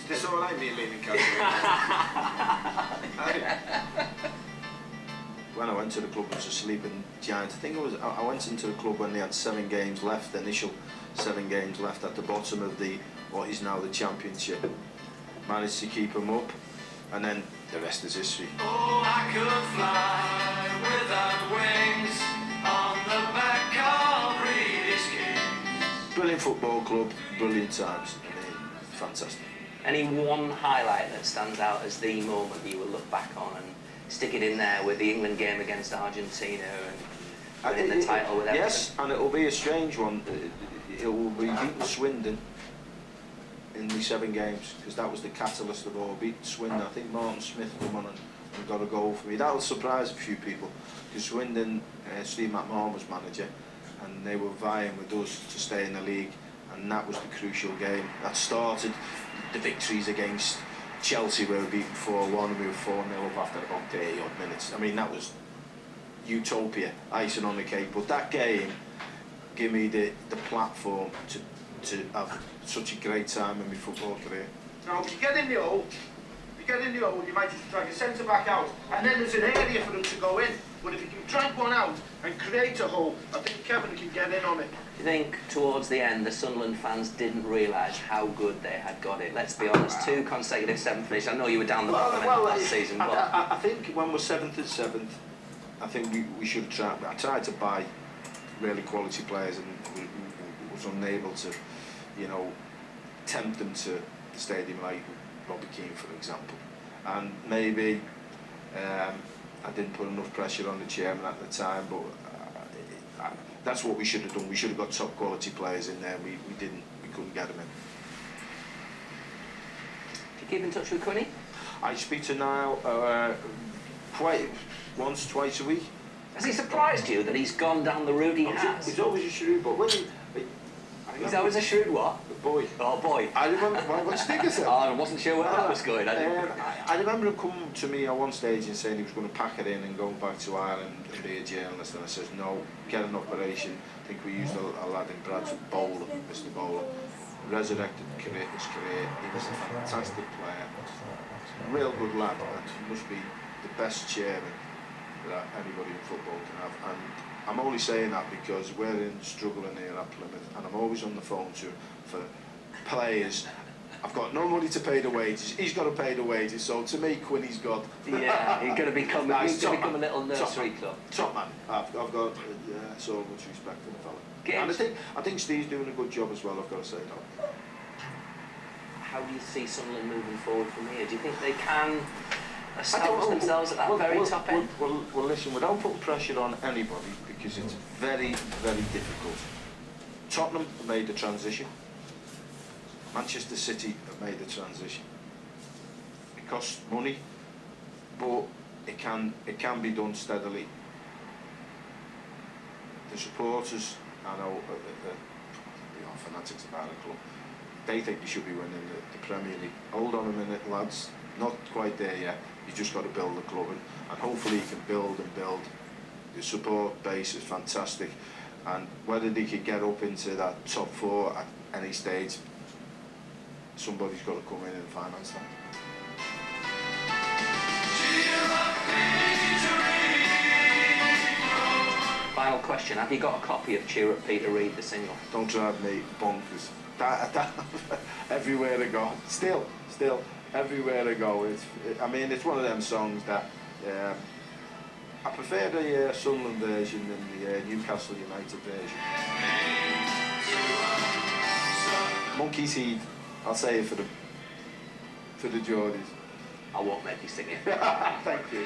This all right, me leaning casual. When I went to the club, I was a sleeping giant. I think I went into the club when they had 7 games left, the initial 7 games left at the bottom of what is now the Championship. Managed to keep them up, and then the rest is history. Oh, I could fly without wings on the back of Reid's Kings. Brilliant football club, brilliant times. I mean, fantastic. Any one highlight that stands out as the moment you will look back on and stick it in there with the England game against Argentina and winning the title with everything? Yes, and it will be a strange one. It will be beating Swindon in the 7 games, because that was the catalyst of all. Beating Swindon, I think Martin Smith come on and got a goal for me. That'll surprise a few people, because Swindon, Steve McMahon was manager, and they were vying with us to stay in the league, and that was the crucial game. That started the victories against Chelsea, where we beat 4-1 and we were 4-0 up after about 30 odd minutes. I mean, that was utopia, icing on the cake. But that game gave me the platform to have such a great time in my football career. Now, if you get in the hole, you might just drag a centre back out, and then there's an area for them to go in. But if you can drag one out and create a hole, I think Kevin can get in on it. Do you think towards the end the Sunderland fans didn't realise how good they had got it? Let's be honest, 2 consecutive 7th finishes. I know you were down the bottom last season, but I think when we're 7th and 7th, I think we should have tried. I tried to buy really quality players, and we was unable to, you know, tempt them to the stadium like Robbie Keane, for example. And maybe I didn't put enough pressure on the chairman at the time, but that's what we should have done. We should have got top quality players in there. We didn't. We couldn't get them in. do you keep in touch with Quinny? I speak to Niall once, twice a week. Has he surprised you that he's gone down the route he has? He's always a shrewd, but when He's always a shrewd what? Boy. Oh, boy. I remember, what did you say? Oh, I wasn't sure where that was going. I remember him coming to me at one stage and saying he was going to pack it in and go back to Ireland and be a journalist, and I says, no, get an operation. I think we used a lad in Bradford, Bowler, Mr. Bowler, resurrected his career. He was a fantastic player, real good lad, and he must be the best chairman that anybody in football can have. And I'm only saying that because we're struggling here at Plymouth, and I'm always on the phone for players. I've got no money to pay the wages. He's got to pay the wages. So to me, Quinny's got. Yeah, he's going to become a little nursery club. Top man. I've got so much respect for the fella. And I think Steve's doing a good job as well. I've got to say that. How do you see Sunderland moving forward from here? Do you think they can establish themselves at that very top end? Well, listen, we don't put pressure on anybody because it's very, very difficult. Tottenham have made the transition. Manchester City have made the transition. It costs money, but it can be done steadily. The supporters, I know, they are fanatics about the club. They think they should be winning the Premier League. Hold on a minute, lads. Not quite there yet. You just got to build the club, and hopefully you can build and build. The support base is fantastic, and whether they could get up into that top 4 at any stage, somebody's got to come in and finance that. Final question: have you got a copy of "Cheer Up Peter Reid" the single? Don't drive me bonkers. That everywhere I go, still. Everywhere I go, I mean, it's one of them songs that I prefer the Sunderland version than the Newcastle United version. Monkey's Heed, I'll say it for the Geordies. I won't make you sing it. Thank you.